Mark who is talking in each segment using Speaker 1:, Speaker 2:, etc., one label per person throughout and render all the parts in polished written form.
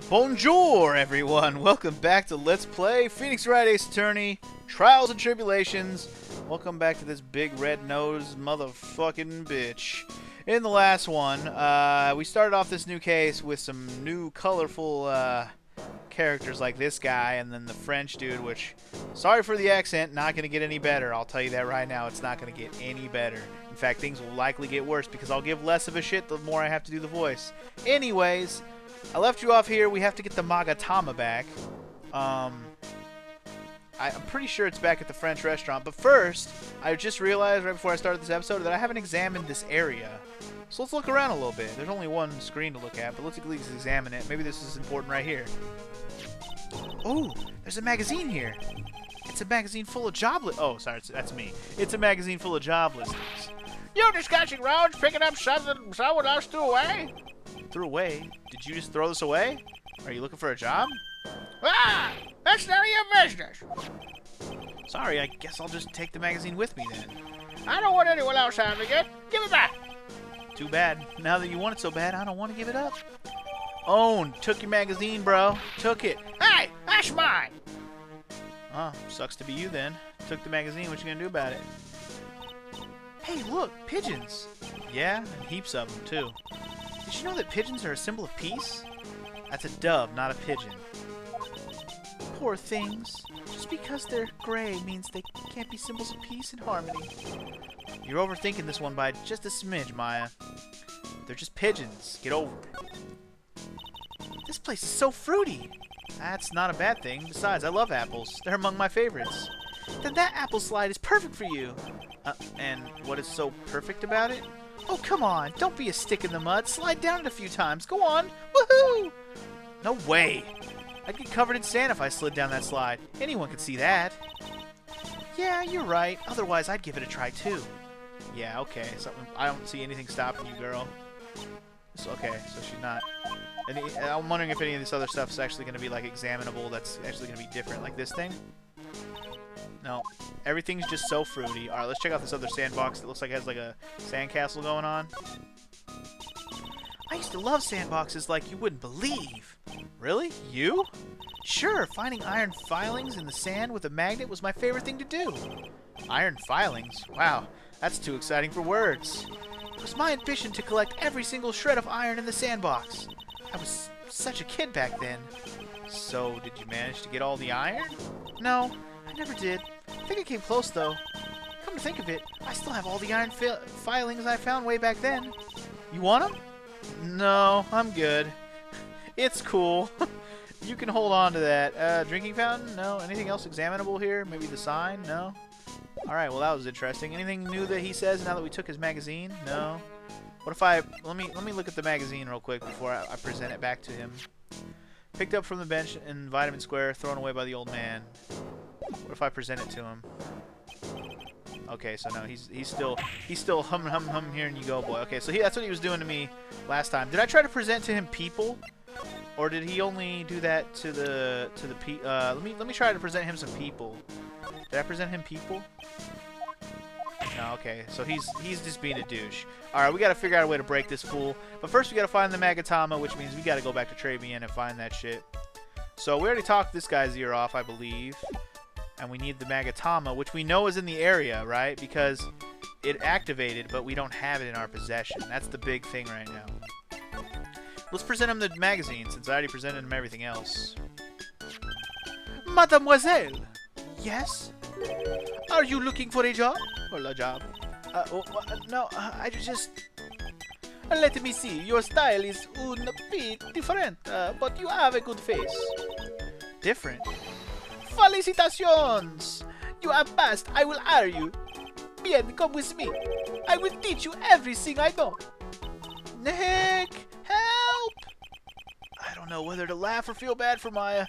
Speaker 1: Bonjour, everyone! Welcome back to Let's Play Phoenix Wright Ace Attorney, Trials and Tribulations. Welcome back to this big red-nosed motherfucking bitch. In the last one, we started off this new case with some new colorful characters like this guy and then the French dude, which, sorry for the accent, not going to get any better. I'll tell you that right now, it's not going to get any better. In fact, things will likely get worse because I'll give less of a shit the more I have to do the voice. Anyways, I left you off here. We have to get the Magatama back. I'm pretty sure it's back at the French restaurant. But first, I just realized right before I started this episode that I haven't examined this area. So let's look around a little bit. There's only one screen to look at, but let's at least examine it. Maybe this is important right here. Oh, there's a magazine here. It's a magazine full of job Oh, sorry, that's me. It's a magazine full of job listings.
Speaker 2: You discussing roads, picking up something someone else threw away?
Speaker 1: Threw away? Did you just throw this away? Are you looking for a job?
Speaker 2: Ah, that's none of your business.
Speaker 1: Sorry, I guess I'll just take the magazine with me then.
Speaker 2: I don't want anyone else having it. Give it back.
Speaker 1: Too bad. Now that you want it so bad, I don't want to give it up. Own. Took your magazine, bro. Took it.
Speaker 2: Hey, that's mine.
Speaker 1: Oh, sucks to be you then. Took the magazine. What you gonna do about it? Hey, look, pigeons. Yeah, and heaps of them too. Did you know that pigeons are a symbol of peace? That's a dove, not a pigeon. Poor things. Just because they're gray means they can't be symbols of peace and harmony. You're overthinking this one by just a smidge, Maya. They're just pigeons. Get over it. This place is so fruity. That's not a bad thing. Besides, I love apples. They're among my favorites. Then that apple slide is perfect for you. And what is so perfect about it? Oh, come on. Don't be a stick in the mud. Slide down it a few times. Go on. Woohoo! No way. I'd get covered in sand if I slid down that slide. Anyone could see that. Yeah, you're right. Otherwise, I'd give it a try, too. Yeah, okay. I don't see anything stopping you, girl. Okay, so she's not. And I'm wondering if any of this other stuff is actually going to be, like, examinable. That's actually going to be different, like this thing. No. Everything's just so fruity. Alright, let's check out this other sandbox that looks like it has like a sandcastle going on. I used to love sandboxes like you wouldn't believe. Really? You? Sure, finding iron filings in the sand with a magnet was my favorite thing to do. Iron filings? Wow, that's too exciting for words. It was my ambition to collect every single shred of iron in the sandbox. I was such a kid back then. So, did you manage to get all the iron? No, I never did. I think I came close, though. Come to think of it, I still have all the iron filings I found way back then. You want them? No, I'm good. It's cool. You can hold on to that. Drinking fountain? No. Anything else examinable here? Maybe the sign? No. Alright, well that was interesting. Anything new that he says now that we took his magazine? No. What if I... Let me look at the magazine real quick before I present it back to him. Picked up from the bench in Vitamin Square, thrown away by the old man. What if I present it to him? Okay, so no, he's still hum here and you go, boy. Okay, so that's what he was doing to me last time. Did I try to present to him people, or did he only do that to the let me try to present him some people. Did I present him people? No, okay, so he's just being a douche. All right, we got to figure out a way to break this fool. But first, we got to find the Magatama, which means we got to go back to Tribulations and find that shit. So we already talked this guy's ear off, I believe. And we need the Magatama, which we know is in the area, right? Because it activated, but we don't have it in our possession. That's the big thing right now. Let's present him the magazine, since I already presented him everything else. Mademoiselle! Yes? Are you looking for a job? Or a job? No, I just... let me see. Your style is un bit different, but you have a good face. Different? Felicitations! You have passed. I will hire you. Bien, come with me. I will teach you everything I know. Nick, help! I don't know whether to laugh or feel bad for Maya.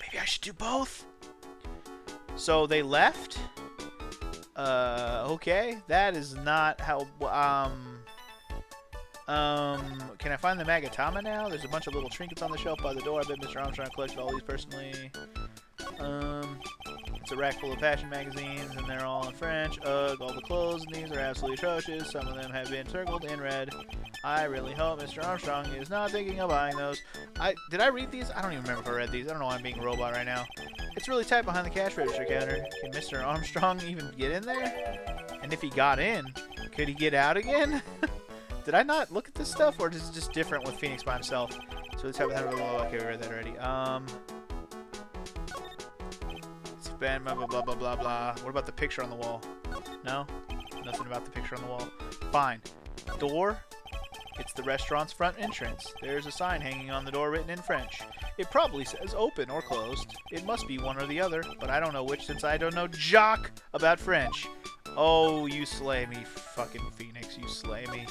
Speaker 1: Maybe I should do both. So they left? Okay. That is not how... can I find the Magatama now? There's a bunch of little trinkets on the shelf by the door. I bet Mr. Armstrong collected all these personally. It's a rack full of fashion magazines, and they're all in French. Ugh, all the clothes in these are absolutely atrocious. Some of them have been circled in red. I really hope Mr. Armstrong is not thinking of buying those. Did I read these? I don't even remember if I read these. I don't know why I'm being a robot right now. It's really tight behind the cash register counter. Can Mr. Armstrong even get in there? And if he got in, could he get out again? Did I not look at this stuff, or is it just different with Phoenix by himself? So let's have that. Okay, we read that already. Expand, blah, blah, blah, blah, blah, blah. What about the picture on the wall? No? Nothing about the picture on the wall. Fine. Door. It's the restaurant's front entrance. There's a sign hanging on the door written in French. It probably says open or closed. It must be one or the other, but I don't know which since I don't know jock about French. Oh, you slay me, fucking Phoenix. You slay me.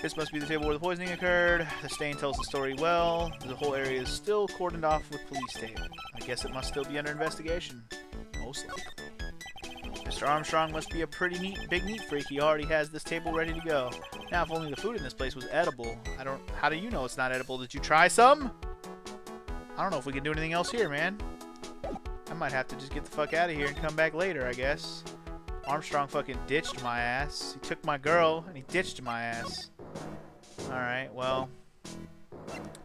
Speaker 1: This must be the table where the poisoning occurred. The stain tells the story well. The whole area is still cordoned off with police tape. I guess it must still be under investigation. Most likely. Mr. Armstrong must be a pretty big neat freak. He already has this table ready to go. Now, if only the food in this place was edible. How do you know it's not edible? Did you try some? I don't know if we can do anything else here, man. I might have to just get the fuck out of here and come back later, I guess. Armstrong fucking ditched my ass. He took my girl and he ditched my ass. Alright, well.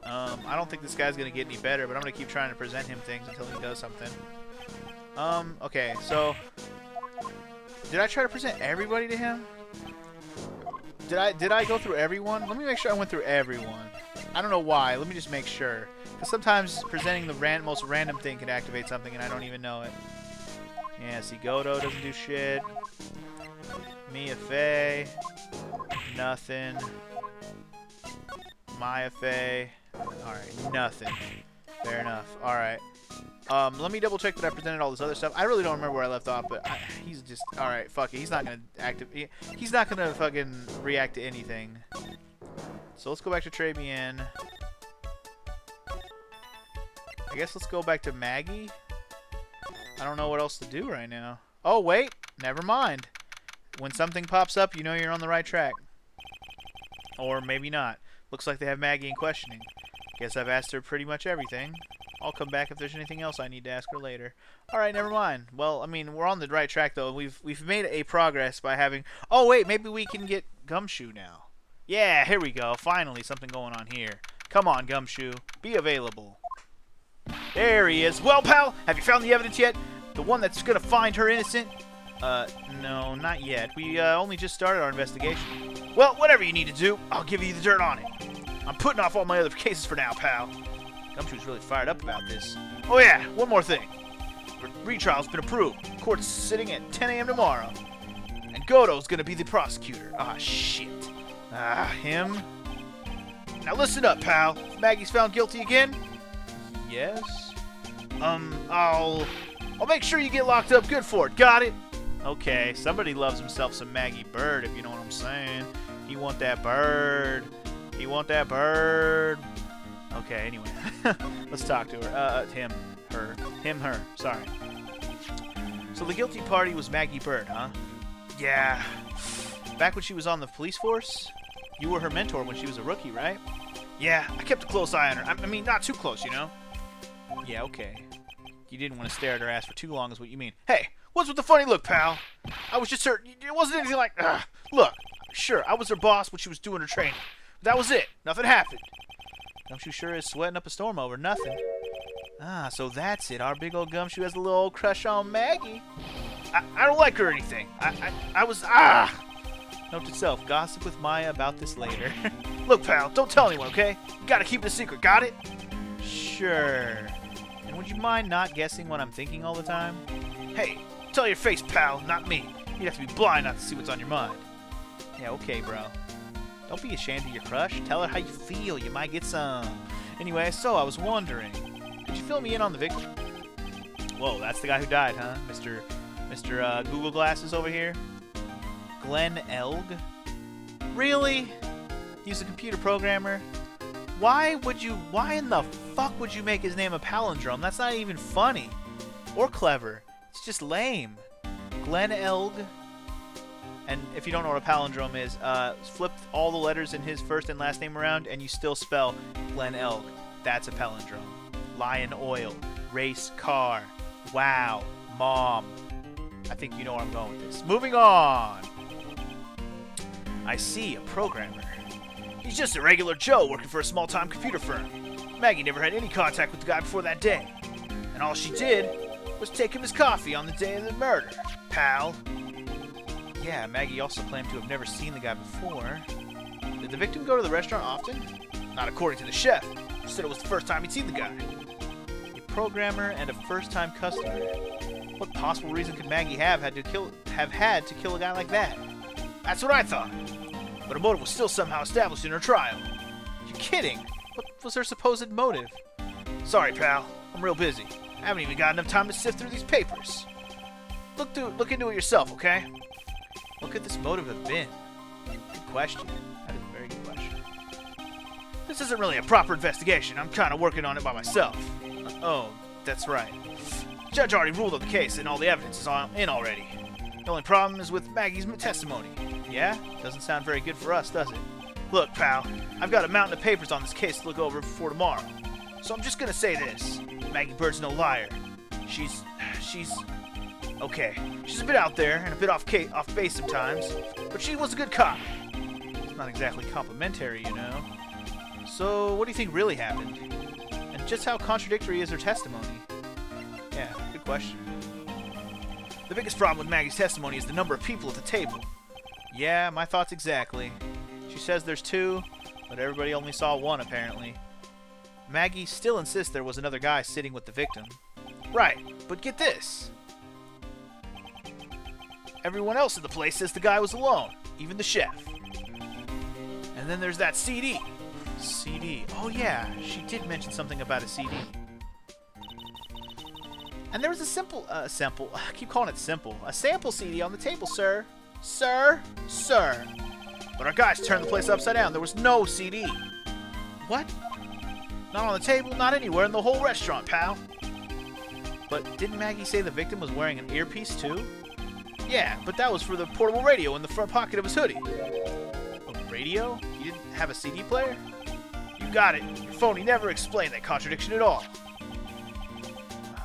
Speaker 1: I don't think this guy's gonna get any better, but I'm gonna keep trying to present him things until he does something. Okay, so did I try to present everybody to him? Did I go through everyone? Let me make sure I went through everyone. I don't know why. Let me just make sure. Because sometimes presenting the most random thing can activate something and I don't even know it. Yeah, see, Godo doesn't do shit. Mia Fey. Nothing. Maya Fey. Alright, nothing. Fair enough. Alright. Let me double check that I presented all this other stuff. I really don't remember where I left off, but he's just... Alright, fuck it. He's not gonna he's not gonna fucking react to anything. So let's go back to Tribulations. I guess let's go back to Maggie. I don't know what else to do right now. Oh, wait. Never mind. When something pops up, you know you're on the right track. Or maybe not. Looks like they have Maggie in questioning. Guess I've asked her pretty much everything. I'll come back if there's anything else I need to ask her later. Alright, never mind. Well, I mean, we're on the right track, though. We've made a progress by having... Oh, wait, maybe we can get Gumshoe now. Yeah, here we go. Finally, something going on here. Come on, Gumshoe. Be available. There he is. Well, pal, have you found the evidence yet? The one that's gonna find her innocent? No, not yet. We, only just started our investigation. Well, whatever you need to do, I'll give you the dirt on it. I'm putting off all my other cases for now, pal. Gumshoe's really fired up about this. Oh yeah, one more thing. Retrial's been approved. Court's sitting at 10 a.m. tomorrow. And Godo's gonna be the prosecutor. Ah, shit. Him? Now listen up, pal. If Maggie's found guilty again? Yes? I'll make sure you get locked up good for it. Got it? Okay, somebody loves himself some Maggie Bird, if you know what I'm saying. He want that bird. He want that bird. Okay, anyway. Let's talk to her. Him. Her. Him, her. Sorry. So the guilty party was Maggie Bird, huh? Yeah. Back when she was on the police force? You were her mentor when she was a rookie, right? Yeah, I kept a close eye on her. I mean, not too close, you know? Yeah, okay. You didn't want to stare at her ass for too long is what you mean. Hey, what's with the funny look, pal? I was just certain. It wasn't anything like... Look, sure, I was her boss when she was doing her training. But that was it. Nothing happened. Gumshoe sure is sweating up a storm over nothing. Ah, so that's it. Our big old Gumshoe has a little old crush on Maggie. I don't like her or anything. I was... Note to self, gossip with Maya about this later. Look, pal, don't tell anyone, okay? You gotta keep it a secret, got it? Sure. And would you mind not guessing what I'm thinking all the time? Hey, tell your face, pal, not me. You'd have to be blind not to see what's on your mind. Yeah, okay, bro. Don't be ashamed of your crush. Tell her how you feel. You might get some. Anyway, so I was wondering, could you fill me in on the victim? Whoa, that's the guy who died, huh? Mr. Google Glasses over here? Glenn Elg? Really? He's a computer programmer? Why in the fuck would you make his name a palindrome? That's not even funny. Or clever. It's just lame. Glenn Elg. And if you don't know what a palindrome is, flip all the letters in his first and last name around and you still spell Glenn Elg. That's a palindrome. Lion Oil. Race car. Wow. Mom. I think you know where I'm going with this. Moving on. I see, a programmer. He's just a regular Joe working for a small-time computer firm. Maggie never had any contact with the guy before that day. And all she did was take him his coffee on the day of the murder, pal. Yeah, Maggie also claimed to have never seen the guy before. Did the victim go to the restaurant often? Not according to the chef. She said it was the first time he'd seen the guy. A programmer and a first-time customer. What possible reason could Maggie have had to kill a guy like that? That's what I thought. But a motive was still somehow established in her trial. You kidding? What was her supposed motive? Sorry, pal. I'm real busy. I haven't even got enough time to sift through these papers. Look into it yourself, okay? What could this motive have been? Good question. That is a very good question. This isn't really a proper investigation. I'm kind of working on it by myself. Oh, that's right. The judge already ruled on the case, and all the evidence is in already. The only problem is with Maggie's testimony. Yeah? Doesn't sound very good for us, does it? Look, pal, I've got a mountain of papers on this case to look over before tomorrow. So I'm just gonna say this. Maggie Bird's no liar. She's... okay. She's a bit out there and a bit off base sometimes, but she was a good cop. It's not exactly complimentary, you know. So, what do you think really happened? And just how contradictory is her testimony? Yeah, good question. The biggest problem with Maggie's testimony is the number of people at the table. Yeah, my thoughts exactly. She says there's 2, but everybody only saw 1 apparently. Maggie still insists there was another guy sitting with the victim. Right, but get this. Everyone else in the place says the guy was alone, even the chef. And then there's that CD. CD. Oh yeah, she did mention something about a CD. And there was a sample, I keep calling it simple. A sample CD on the table, sir. Sir. But our guys turned the place upside down. There was no CD. What? Not on the table, not anywhere in the whole restaurant, pal. But didn't Maggie say the victim was wearing an earpiece too? Yeah, but that was for the portable radio in the front pocket of his hoodie. A radio? You didn't have a CD player? You got it. Your phony never explained that contradiction at all.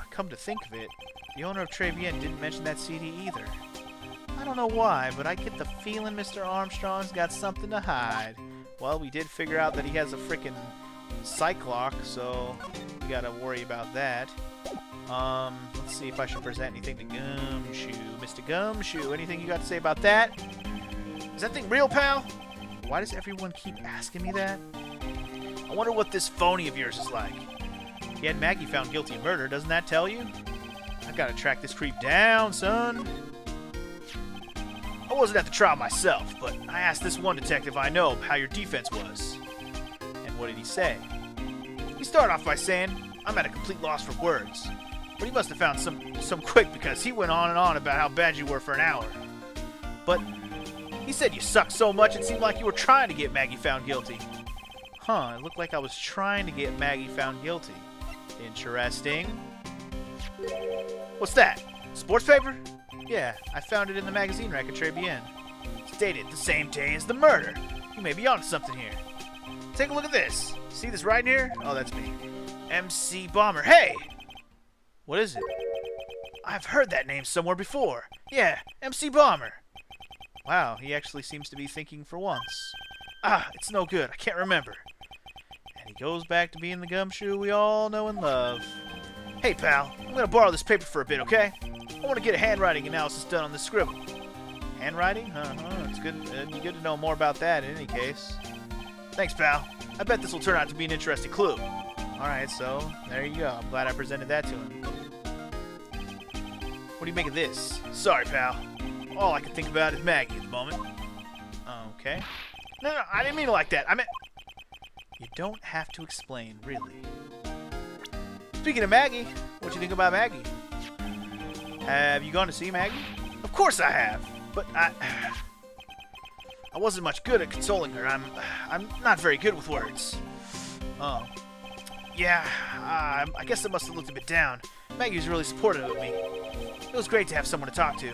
Speaker 1: Come to think of it, the owner of Tribulations didn't mention that CD either. I don't know why, but I get the feeling Mr. Armstrong's got something to hide. Well, we did figure out that he has a frickin' psych lock, so we gotta worry about that. Let's see if I should present anything to Gumshoe. Mr. Gumshoe, anything you got to say about that? Is that thing real, pal? Why does everyone keep asking me that? I wonder what this phony of yours is like. He had Maggie found guilty of murder, doesn't that tell you? I've got to track this creep down, son. I wasn't at the trial myself, but I asked this one detective I know how your defense was. And what did he say? He started off by saying, I'm at a complete loss for words. But he must have found some quick because he went on and on about how bad you were for an hour. But he said you sucked so much it seemed like you were trying to get Maggie found guilty. Huh, it looked like I was trying to get Maggie found guilty. Interesting. What's that? Sports paper? Yeah, I found it in the magazine rack at Tribulations. It's dated the same day as the murder. You may be onto something here. Take a look at this. See this right here? Oh, that's me. MC Bomber. Hey! What is it? I've heard that name somewhere before. Yeah, MC Bomber. Wow, he actually seems to be thinking for once. Ah, it's no good. I can't remember. And he goes back to being the Gumshoe we all know and love. Hey, pal, I'm going to borrow this paper for a bit, okay? I want to get a handwriting analysis done on this scribble. Handwriting? It's good. It'd be good to know more about that in any case. Thanks, pal. I bet this will turn out to be an interesting clue. Alright, so there you go. I'm glad I presented that to him. What do you make of this? Sorry, pal. All I can think about is Maggie at the moment. Okay. No, I didn't mean it like that. I meant... You don't have to explain, really. Speaking of Maggie, what you think about Maggie? Have you gone to see Maggie? Of course I have, but I wasn't much good at consoling her. I'm not very good with words. Oh. Yeah, I guess I must have looked a bit down. Maggie was really supportive of me. It was great to have someone to talk to.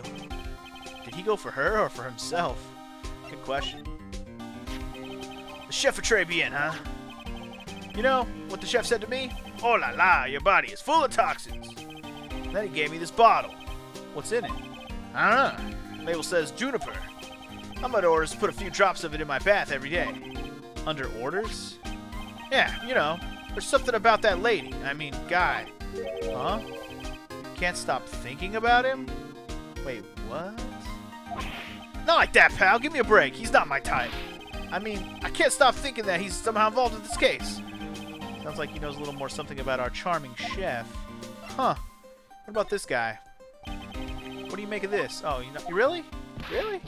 Speaker 1: Did he go for her or for himself? Good question. The chef of Tribulations, huh? You know what the chef said to me? Oh la la, your body is full of toxins. And then he gave me this bottle. What's in it? I don't know. The label says juniper. I'm under orders to put a few drops of it in my bath every day. Under orders? Yeah, you know, there's something about that lady. I mean, guy. Huh? Can't stop thinking about him? Wait, what? Not like that, pal. Give me a break. He's not my type. I mean, I can't stop thinking that he's somehow involved in this case. Sounds like he knows a little more something about our charming chef. Huh. What about this guy? What do you make of this? Oh, you really? Really?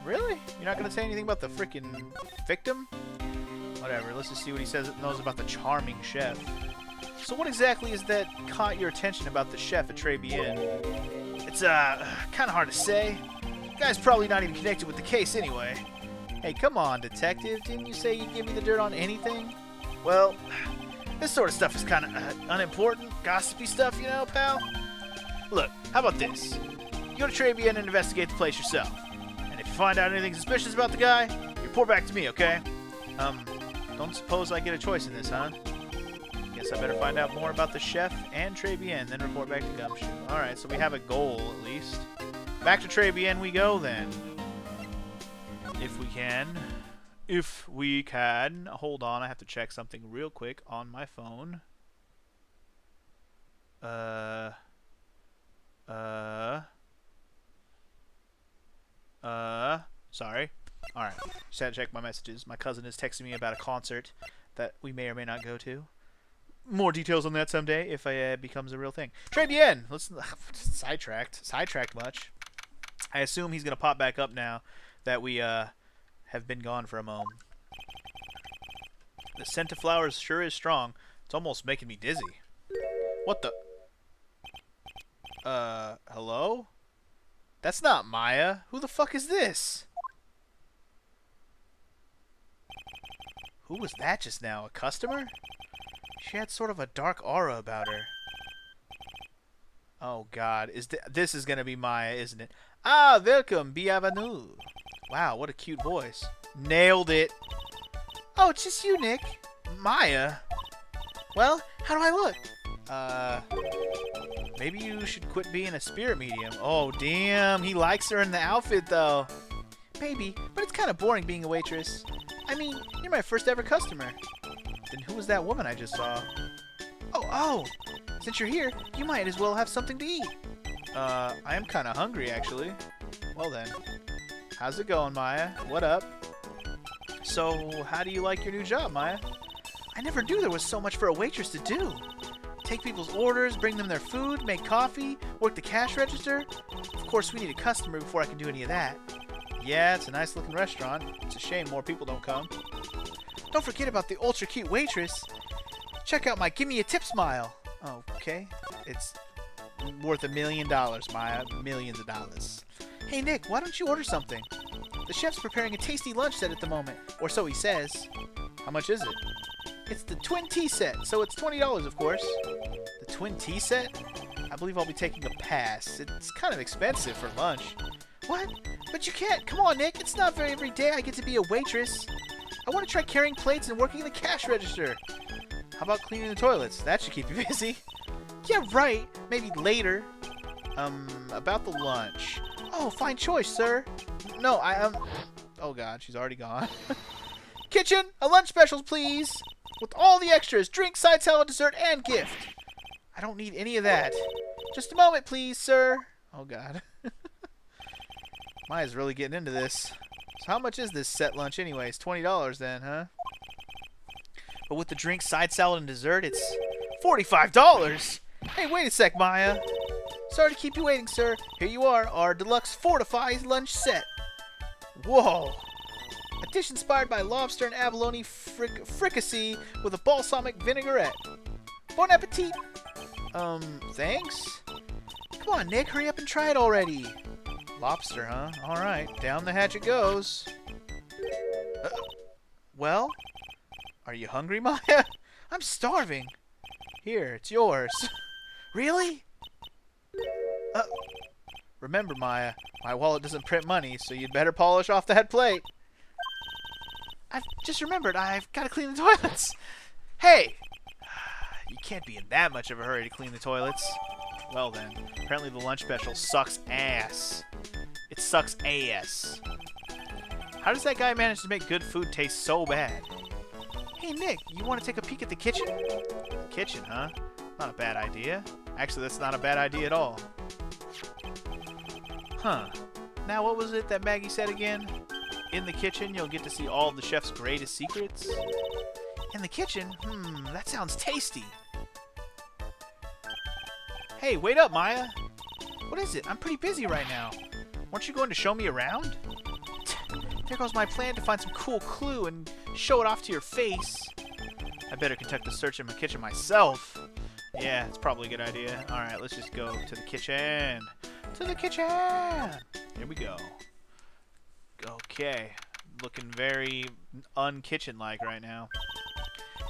Speaker 1: Really? You're not going to say anything about the freaking victim? Whatever. Let's just see what he knows about the charming chef. So what exactly is that caught your attention about the chef at Tribulations? It's, kind of hard to say. The guy's probably not even connected with the case anyway. Hey, come on, detective. Didn't you say you'd give me the dirt on anything? Well, this sort of stuff is kind of unimportant, gossipy stuff, you know, pal? Look, how about this? You go to Tribulations and investigate the place yourself. And if you find out anything suspicious about the guy, you report back to me, okay? Don't suppose I get a choice in this, huh? Guess I better find out more about the chef and Tribulations, then report back to Gumshoe. Alright, so we have a goal, at least. Back to Tribulations we go, then. If we can. If we can. Hold on, I have to check something real quick on my phone. Sorry. Alright, just had to check my messages. My cousin is texting me about a concert that we may or may not go to. More details on that someday if it becomes a real thing. Tribulations! Let's sidetracked much. I assume he's gonna pop back up now that we have been gone for a moment. The scent of flowers sure is strong. It's almost making me dizzy. What the? Hello? That's not Maya. Who the fuck is this? Who was that just now? A customer? She had sort of a dark aura about her. Oh god, this is gonna be Maya, isn't it? Ah, welcome, bienvenue. Wow, what a cute voice. Nailed it. Oh, it's just you, Nick. Maya. Well, how do I look? Maybe you should quit being a spirit medium. Oh, damn, he likes her in the outfit, though. Maybe, but it's kind of boring being a waitress. I mean, you're my first ever customer. Then who was that woman I just saw? Oh, since you're here, you might as well have something to eat. I am kind of hungry, actually. Well then, how's it going, Maya? What up? So, how do you like your new job, Maya? I never knew there was so much for a waitress to do. Take people's orders, bring them their food, make coffee, work the cash register. Of course, we need a customer before I can do any of that. Yeah, it's a nice looking restaurant. It's a shame more people don't come. Don't forget about the ultra cute waitress. Check out my gimme a tip smile. Oh, okay. It's worth $1 million, Maya. Millions of dollars. Hey, Nick, why don't you order something? The chef's preparing a tasty lunch set at the moment, or so he says. How much is it? It's the twin tea set, so it's $20, of course. The twin tea set? I believe I'll be taking a pass. It's kind of expensive for lunch. What? But you can't. Come on, Nick. It's not very every day I get to be a waitress. I want to try carrying plates and working the cash register. How about cleaning the toilets? That should keep you busy. Yeah, right. Maybe later. About the lunch. Oh, fine choice, sir. No, oh, God, she's already gone. Kitchen, a lunch special, please. With all the extras, drink, side salad, dessert, and gift. I don't need any of that. Just a moment, please, sir. Oh, God. Maya's really getting into this. So how much is this set lunch anyways? $20 then, huh? But with the drink, side salad, and dessert, it's $45. Hey, wait a sec, Maya. Sorry to keep you waiting, sir. Here you are, our deluxe fortified lunch set. Whoa. A dish inspired by lobster and abalone fricassee with a balsamic vinaigrette. Bon appetit. Thanks? Come on, Nick, hurry up and try it already. Lobster, huh? Alright, down the hatch it goes. Well? Are you hungry, Maya? I'm starving. Here, it's yours. Really? Remember, Maya, my wallet doesn't print money, so you'd better polish off that plate. I've just remembered, I've got to clean the toilets. Hey! You can't be in that much of a hurry to clean the toilets. Well then, apparently the lunch special sucks ass. It's sucks ass. How does that guy manage to make good food taste so bad? Hey, Nick, you want to take a peek at the kitchen? The kitchen, huh? Not a bad idea. Actually, that's not a bad idea at all. Huh. Now, what was it that Maggie said again? In the kitchen, you'll get to see all of the chef's greatest secrets? In the kitchen? That sounds tasty. Hey, wait up, Maya. What is it? I'm pretty busy right now. Weren't you going to show me around? There goes my plan to find some cool clue and show it off to your face. I better conduct the search in my kitchen myself. Yeah, it's probably a good idea. Alright, let's just go to the kitchen. To the kitchen! Here we go. Okay. Looking very unkitchen-like right now.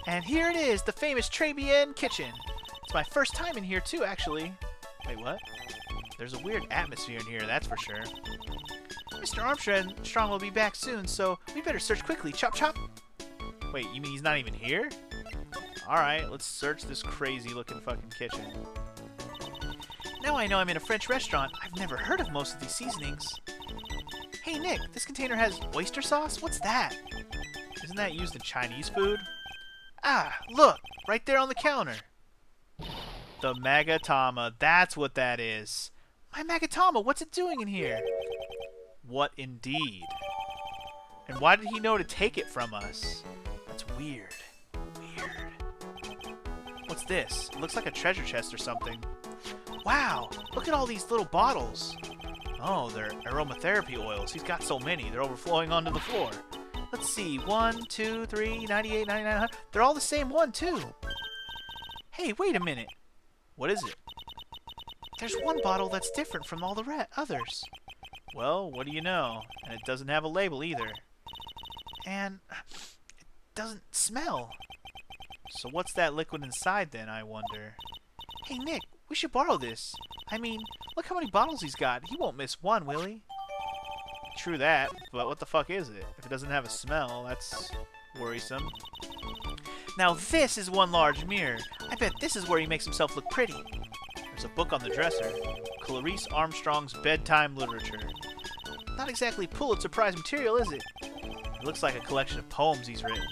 Speaker 1: And here it is, the famous Tribulations kitchen. It's my first time in here, too, actually. Wait, what? There's a weird atmosphere in here, that's for sure. Mr. Armstrong will be back soon, so we better search quickly. Chop, chop. Wait, you mean he's not even here? Alright, let's search this crazy-looking fucking kitchen. Now I know I'm in a French restaurant. I've never heard of most of these seasonings. Hey, Nick, this container has oyster sauce? What's that? Isn't that used in Chinese food? Ah, look! Right there on the counter. The Magatama. That's what that is. My Magatama, what's it doing in here? What indeed? And why did he know to take it from us? That's weird. Weird. What's this? It looks like a treasure chest or something. Wow! Look at all these little bottles. Oh, they're aromatherapy oils. He's got so many. They're overflowing onto the floor. Let's see. 1, 2, 3, 98, 99, 100. They're all the same one, too. Hey, wait a minute. What is it? There's one bottle that's different from all the others. Well, what do you know? And it doesn't have a label either. And it doesn't smell. So what's that liquid inside then, I wonder? Hey, Nick, we should borrow this. I mean, look how many bottles he's got. He won't miss one, will he? True that, but what the fuck is it? If it doesn't have a smell, that's worrisome. Now this is one large mirror. I bet this is where he makes himself look pretty. There's a book on the dresser. Clarice Armstrong's Bedtime Literature. Not exactly Pulitzer Prize material, is it? It looks like a collection of poems he's written.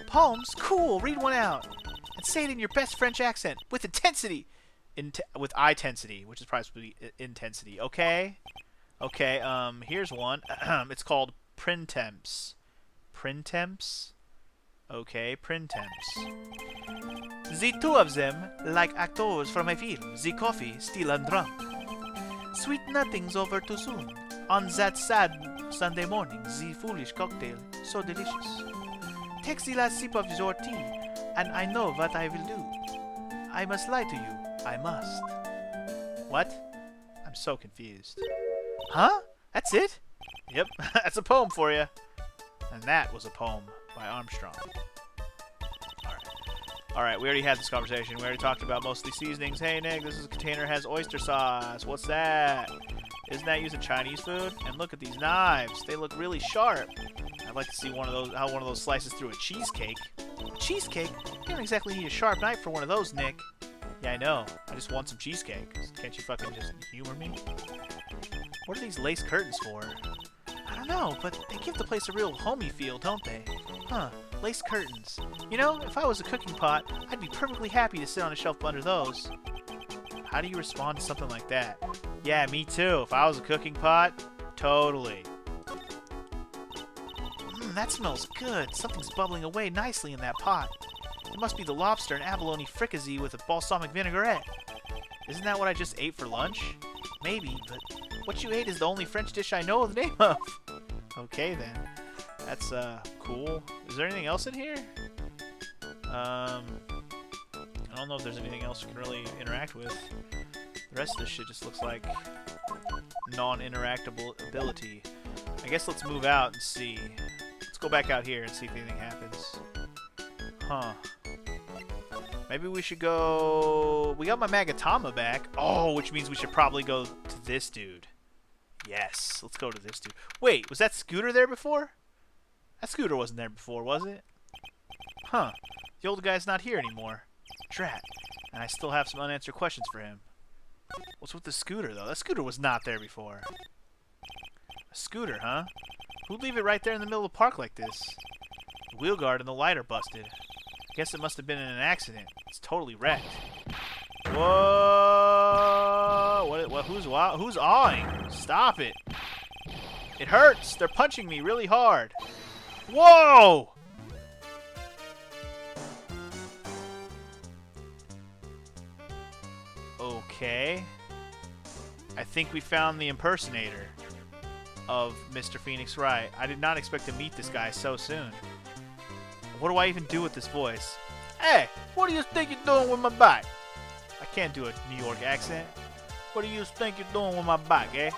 Speaker 1: Poems? Cool! Read one out! And say it in your best French accent, with intensity! With I-tensity, which is probably intensity. Okay? Okay, here's one. It's called Printemps. Printemps? Okay, Printemps. The two of them, like actors from a film, the coffee still undrunk. Sweet nothings over too soon. On that sad Sunday morning, the foolish cocktail, so delicious. Take the last sip of your tea, and I know what I will do. I must lie to you. I must. What? I'm so confused. Huh? That's it? Yep, that's a poem for you. And that was a poem by Armstrong. Alright, we already had this conversation. We already talked about most of these seasonings. Hey, Nick, this is a container has oyster sauce. What's that? Isn't that used in Chinese food? And look at these knives. They look really sharp. I'd like to see how one of those slices through a cheesecake. A cheesecake? You don't exactly need a sharp knife for one of those, Nick. Yeah, I know. I just want some cheesecake. Can't you fucking just humor me? What are these lace curtains for? I don't know, but they give the place a real homey feel, don't they? Huh, lace curtains. You know, if I was a cooking pot, I'd be perfectly happy to sit on a shelf under those. How do you respond to something like that? Yeah, me too. If I was a cooking pot, totally. That smells good. Something's bubbling away nicely in that pot. It must be the lobster and abalone fricassee with a balsamic vinaigrette. Isn't that what I just ate for lunch? Maybe, but what you ate is the only French dish I know the name of. Okay, then. That's, cool. Is there anything else in here? I don't know if there's anything else you can really interact with. The rest of this shit just looks like non-interactable ability. I guess let's move out and see. Let's go back out here and see if anything happens. Huh. Maybe we should go... We got my Magatama back. Oh, which means we should probably go to this dude. Yes, let's go to this dude. Wait, was that Scooter there before? That Scooter wasn't there before, was it? Huh. The old guy's not here anymore. Drat. And I still have some unanswered questions for him. What's with the Scooter, though? That Scooter was not there before. A scooter, huh? Who'd leave it right there in the middle of the park like this? The wheel guard and the light are busted. Guess it must have been in an accident. It's totally wrecked. Whoa! What? Who's awing? Stop it! It hurts! They're punching me really hard. Whoa! Okay. I think we found the impersonator of Mr. Phoenix Wright. I did not expect to meet this guy so soon. What do I even do with this voice?
Speaker 2: Hey, what do you think you're doing with my bike?
Speaker 1: I can't do a New York accent.
Speaker 2: What do you think you're doing with my bike, eh?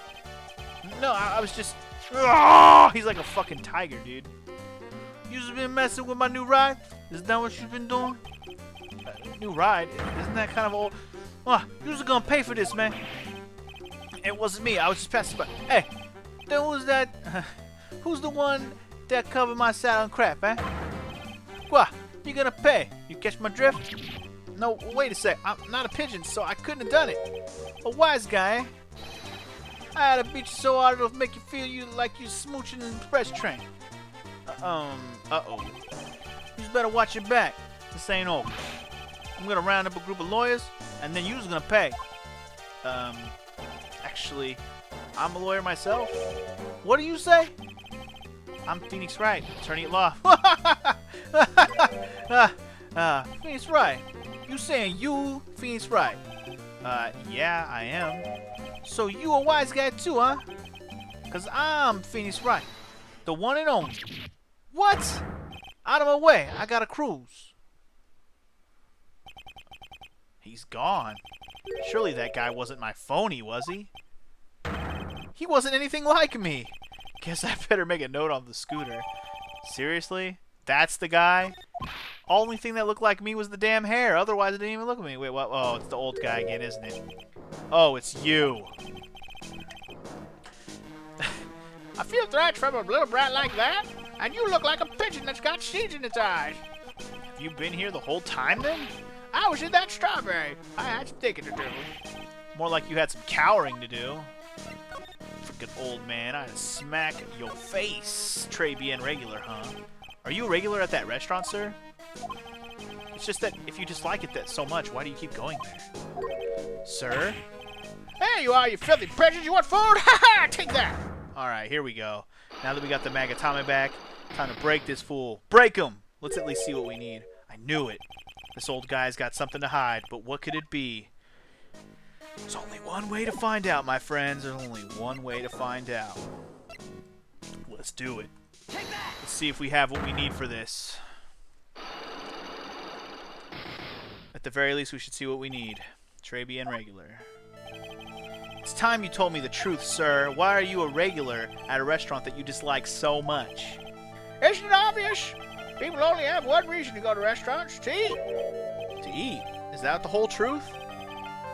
Speaker 1: No, I was just... Oh, he's like a fucking tiger, dude.
Speaker 2: You've been messing with my new ride? Is that what you've been doing?
Speaker 1: New ride? Isn't that kind of old?
Speaker 2: You're gonna pay for this, man.
Speaker 1: It wasn't me. I was just passing by.
Speaker 2: Hey, then who's that? Who's the one that covered my saddle in crap, eh? What? You gonna pay? You catch my drift?
Speaker 1: No, wait a sec. I'm not a pigeon, so I couldn't have done it.
Speaker 2: A wise guy, eh? I had to beat you so hard it'll make you feel like you're smooching in the express train.
Speaker 1: Uh-oh.
Speaker 2: You better watch your back. This ain't over. I'm gonna round up a group of lawyers, and then you's gonna pay.
Speaker 1: Actually, I'm a lawyer myself.
Speaker 2: What do you say?
Speaker 1: I'm Phoenix Wright, attorney at law.
Speaker 2: Phoenix Wright. You saying you Phoenix Wright?
Speaker 1: Yeah, I am.
Speaker 2: So you a wise guy too, huh? Cause I'm Phoenix Wright, the one and only. What? Out of my way, I got a cruise.
Speaker 1: He's gone. Surely that guy wasn't my phony, was he? He wasn't anything like me. Guess I better make a note on the scooter. Seriously? That's the guy? Only thing that looked like me was the damn hair. Otherwise, it didn't even look at me. Wait, what? Oh, it's the old guy again, isn't it? Oh, it's you.
Speaker 2: I feel threats from a little brat like that, and you look like a pigeon that's got seeds in its eyes.
Speaker 1: Have you been here the whole time, then?
Speaker 2: I was in that strawberry. I had some thinking to do.
Speaker 1: More like you had some cowering to do. Freaking old man, I'd smack your face. Trey bien regular, huh? Are you a regular at that restaurant, sir? It's just that if you dislike it that so much, why do you keep going there? Sir?
Speaker 2: There you are, you filthy pigeons. You want food? Ha ha! Take that.
Speaker 1: Alright, here we go. Now that we got the Magatame back, time to break this fool. Break him! Let's at least see what we need. I knew it. This old guy's got something to hide, but what could it be? There's only one way to find out, my friends. There's only one way to find out. Let's do it. Let's see if we have what we need for this. At the very least, we should see what we need. Trey bien regular. It's time you told me the truth, sir. Why are you a regular at a restaurant that you dislike so much?
Speaker 2: Isn't it obvious? People only have one reason to go to restaurants: to eat.
Speaker 1: To eat? Is that the whole truth?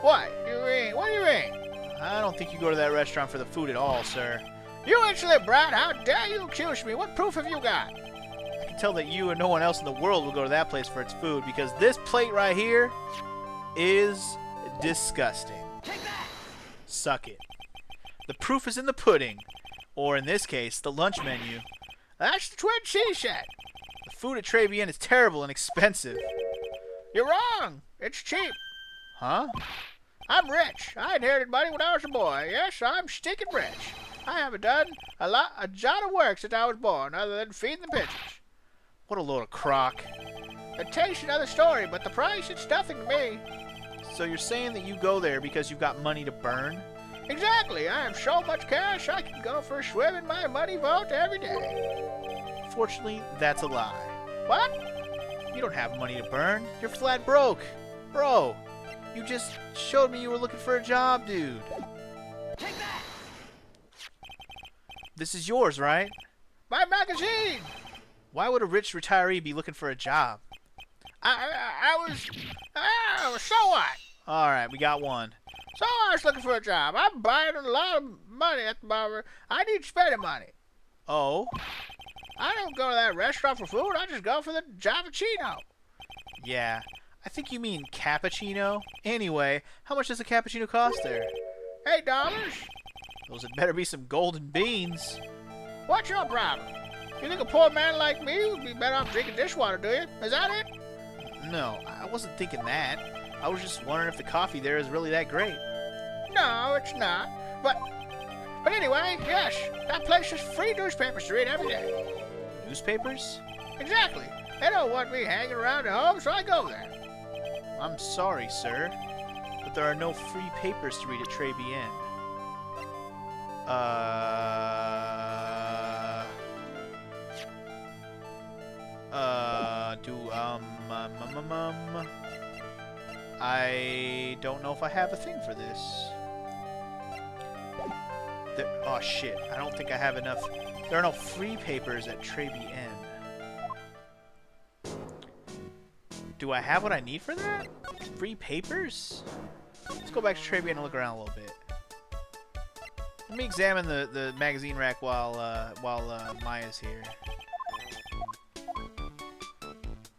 Speaker 2: What? You mean? What do you mean?
Speaker 1: I don't think you go to that restaurant for the food at all, sir.
Speaker 2: You insolent brat! How dare you accuse me? What proof have you got?
Speaker 1: I can tell that you and no one else in the world will go to that place for its food because this plate right here is disgusting.
Speaker 2: Take that!
Speaker 1: Suck it. The proof is in the pudding, or in this case, the lunch menu.
Speaker 2: That's the Twin Cities set.
Speaker 1: The food at Trey bien is terrible and expensive.
Speaker 2: You're wrong. It's cheap.
Speaker 1: Huh?
Speaker 2: I'm rich. I inherited money when I was a boy. Yes, I'm stinking rich. I haven't done a jot of work since I was born, other than feeding the pigeons.
Speaker 1: What a load of crock.
Speaker 2: The taste another story, but the price, it's nothing to me.
Speaker 1: So you're saying that you go there because you've got money to burn?
Speaker 2: Exactly. I have so much cash, I can go for a swim in my money vault every day.
Speaker 1: Fortunately, that's a lie.
Speaker 2: What?
Speaker 1: You don't have money to burn. You're flat broke. Bro, you just showed me you were looking for a job, dude.
Speaker 2: Take that!
Speaker 1: This is yours, right?
Speaker 2: My magazine!
Speaker 1: Why would a rich retiree be looking for a job?
Speaker 2: I was... So what?
Speaker 1: Alright, we got one.
Speaker 2: So I was looking for a job. I'm buying a lot of money at the bar. I need spending money.
Speaker 1: Oh?
Speaker 2: I don't go to that restaurant for food. I just go for the Javachino.
Speaker 1: Yeah, I think you mean cappuccino. Anyway, how much does a cappuccino cost there?
Speaker 2: $8.
Speaker 1: Those had better be some golden beans.
Speaker 2: What's your problem? You think a poor man like me would be better off drinking dishwater, do you? Is that it?
Speaker 1: No, I wasn't thinking that. I was just wondering if the coffee there is really that great.
Speaker 2: No, it's not. But anyway, yes, that place has free newspapers to read every day.
Speaker 1: Newspapers?
Speaker 2: Exactly. They don't want me hanging around at home, so I go there.
Speaker 1: I'm sorry, sir, but there are no free papers to read at Tribulations. I don't know if I have a thing for this. Oh shit, I don't think I have enough. There are no free papers at Tribulations. Do I have what I need for that? Free papers? Let's go back to Tribulations and look around a little bit. Let me examine the magazine rack while Maya's here.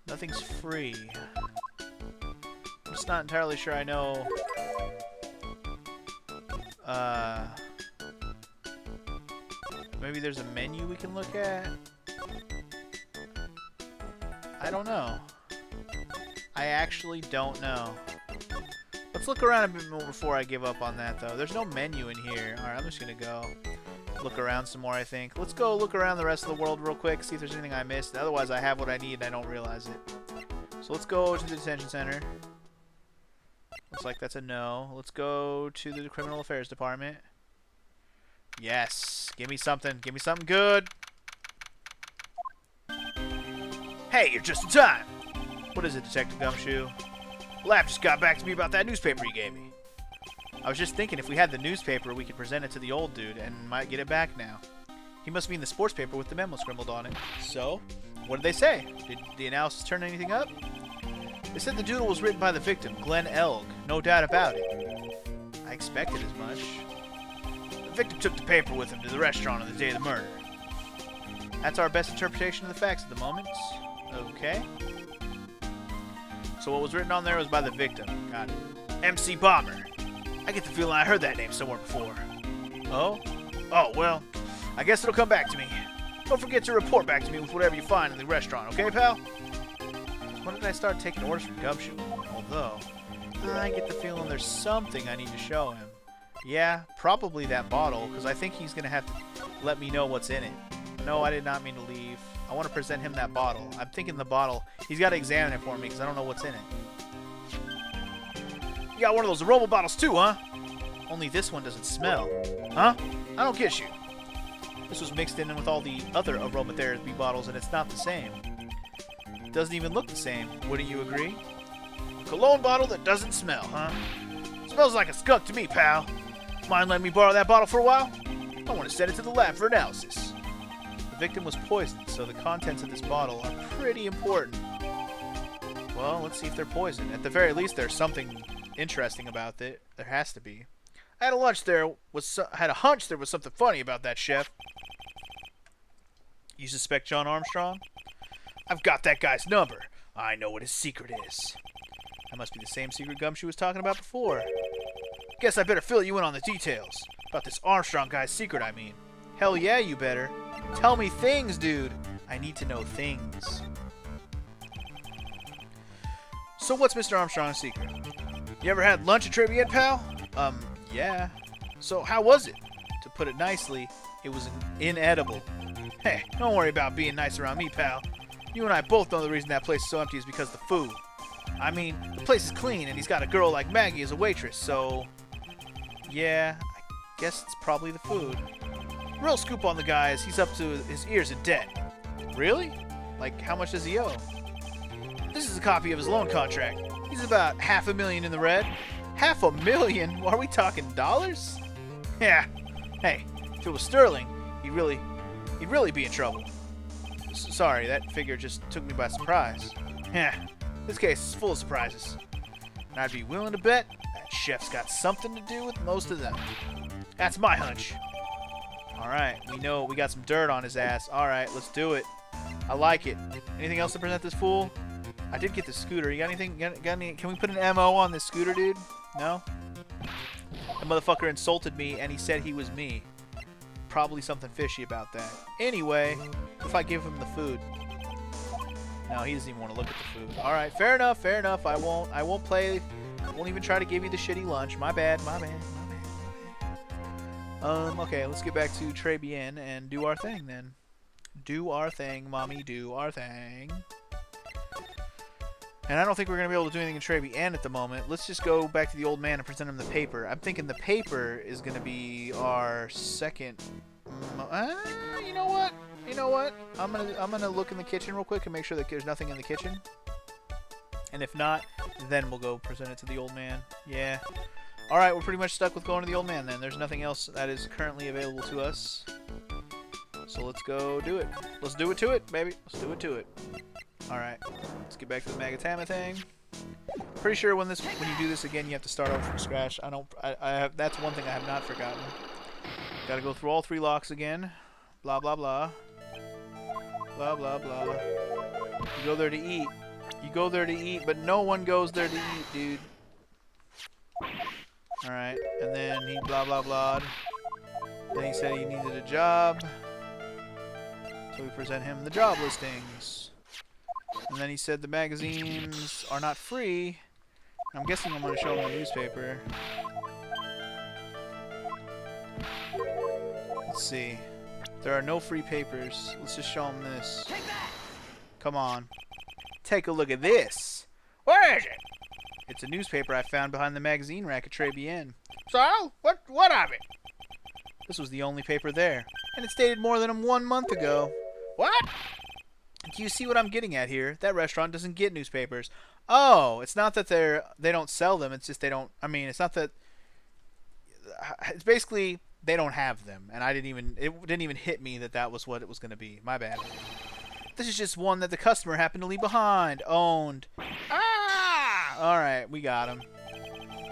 Speaker 1: Nothing's free. I'm just not entirely sure I know. Maybe there's a menu we can look at? I don't know. I actually don't know. Let's look around a bit more before I give up on that, though. There's no menu in here. Alright, I'm just gonna go look around some more, I think. Let's go look around the rest of the world real quick, see if there's anything I missed. Otherwise, I have what I need and I don't realize it. So let's go to the detention center. Looks like that's a no. Let's go to the criminal affairs department. Yes. Give me something. Give me something good. Hey, you're just in time. What is it, Detective Gumshoe? Lap just got back to me about that newspaper he gave me. I was just thinking if we had the newspaper, we could present it to the old dude and might get it back now. He must be in the sports paper with the memo scribbled on it. So, what did they say? Did the analysis turn anything up? They said the doodle was written by the victim, Glenn Elg. No doubt about it. I expected as much. The victim took the paper with him to the restaurant on the day of the murder. That's our best interpretation of the facts at the moment. Okay. So what was written on there was by the victim. Got it. MC Bomber. I get the feeling I heard that name somewhere before. Oh? Oh, well, I guess it'll come back to me. Don't forget to report back to me with whatever you find in the restaurant, okay, pal? When did I start taking orders from Gumshoe? Although, I get the feeling there's something I need to show him. Yeah, probably that bottle, because I think he's going to have to let me know what's in it. No, I did not mean to leave. I want to present him that bottle. I'm thinking the bottle. He's got to examine it for me, because I don't know what's in it. You got one of those aroma bottles too, huh? Only this one doesn't smell. Huh? I don't get you. This was mixed in with all the other aromatherapy bottles, and it's not the same. It doesn't even look the same. Wouldn't you agree? A cologne bottle that doesn't smell, huh? Smells like a skunk to me, pal. Mind letting me borrow that bottle for a while? I want to send it to the lab for analysis. The victim was poisoned, so the contents of this bottle are pretty important. Well, let's see if they're poisoned. At the very least, there's something interesting about it. There has to be. I had a hunch there was something funny about that, chef. You suspect John Armstrong? I've got that guy's number. I know what his secret is. That must be the same secret Gumshoe was talking about before. Guess I better fill you in on the details. About this Armstrong guy's secret, I mean. Hell yeah, you better. Tell me things, dude. I need to know things. So what's Mr. Armstrong's secret? You ever had lunch at Tribune, pal? Yeah. So how was it? To put it nicely, it was inedible. Hey, don't worry about being nice around me, pal. You and I both know the reason that place is so empty is because of the food. I mean, the place is clean, and he's got a girl like Maggie as a waitress, so... Yeah, I guess it's probably the food. Real scoop on the guy is he's up to his ears in debt. Really? Like, how much does he owe? This is a copy of his loan contract. He's about $500,000 in the red. $500,000? Are we talking dollars? Yeah. Hey, if it was sterling, he'd really be in trouble. Sorry, that figure just took me by surprise. Yeah, this case is full of surprises. And I'd be willing to bet that chef's got something to do with most of them. That's my hunch. Alright, we know we got some dirt on his ass. Alright, let's do it. I like it. Anything else to present this fool? I did get the scooter. You got anything? Got any? Can we put an MO on this scooter, dude? No? The motherfucker insulted me and he said he was me. Probably something fishy about that. Anyway, if I give him the food. No, he doesn't even want to look at the food. Alright, fair enough, fair enough. I won't play. I won't even try to give you the shitty lunch. My bad, my bad, my bad. Okay, let's get back to Tribulations and do our thing then. Do our thing, mommy, do our thing. And I don't think we're going to be able to do anything in Tribulations at the moment. Let's just go back to the old man and present him the paper. I'm thinking the paper is going to be our second... you know what? You know what? I'm gonna look in the kitchen real quick and make sure that there's nothing in the kitchen. And if not, then we'll go present it to the old man. Yeah. Alright, we're pretty much stuck with going to the old man then. There's nothing else that is currently available to us. So let's go do it. Let's do it to it, baby. Let's do it to it. Alright. Let's get back to the Magatama thing. Pretty sure when you do this again, you have to start over from scratch. That's one thing I have not forgotten. Gotta go through all 3 locks again. Blah, blah, blah. Blah, blah, blah. You go there to eat. You go there to eat, but no one goes there to eat, dude. Alright, and then he blah, blah, blah. Then he said he needed a job. So we present him the job listings. And then he said the magazines are not free. I'm guessing I'm going to show him a newspaper. Let's see. There are no free papers. Let's just show him this. Come on. Take a look at this.
Speaker 2: What is it?
Speaker 1: It's a newspaper I found behind the magazine rack at Tribulations.
Speaker 2: So? What of it?
Speaker 1: This was the only paper there. And it's dated more than 1 month ago.
Speaker 2: What?
Speaker 1: Do you see what I'm getting at here? That restaurant doesn't get newspapers. Oh, it's not that they don't sell them. It's just they don't... I mean, it's not that... It's basically... They don't have them, and it didn't even hit me that was what it was going to be. My bad. This is just one that the customer happened to leave behind. Owned.
Speaker 2: Ah!
Speaker 1: Alright, we got him.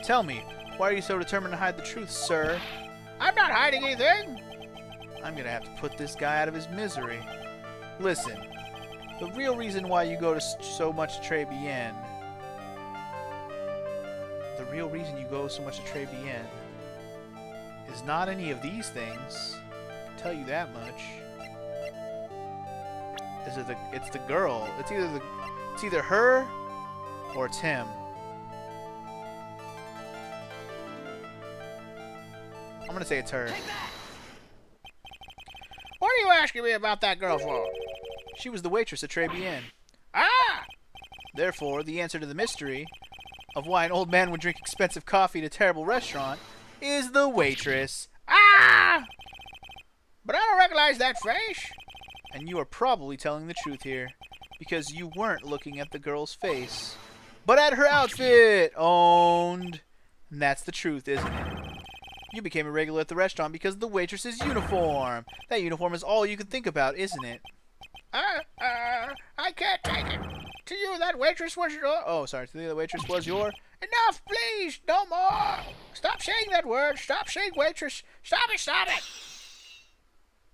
Speaker 1: Tell me, why are you so determined to hide the truth, sir?
Speaker 2: I'm not hiding anything.
Speaker 1: I'm going to have to put this guy out of his misery. Listen, the real reason why you go to so much Tribulations, the real reason you go so much to Tribulations is not any of these things. I can tell you that much. It's the girl. It's either her or it's him. I'm gonna say it's her.
Speaker 2: What are you asking me about that girl for?
Speaker 1: She was the waitress at Tribulations.
Speaker 2: Ah!
Speaker 1: Therefore, the answer to the mystery of why an old man would drink expensive coffee at a terrible restaurant is the waitress.
Speaker 2: Ah! But I don't recognize that face.
Speaker 1: And you are probably telling the truth here, because you weren't looking at the girl's face, but at her outfit. Owned. And that's the truth, isn't it? You became a regular at the restaurant because of the waitress's uniform. That uniform is all you can think about, isn't it?
Speaker 2: I can't take it. To you, that waitress was your...
Speaker 1: Oh, sorry. To you, the waitress was your...
Speaker 2: Enough, please. No more. Stop saying that word. Stop saying waitress. Stop it. Stop it.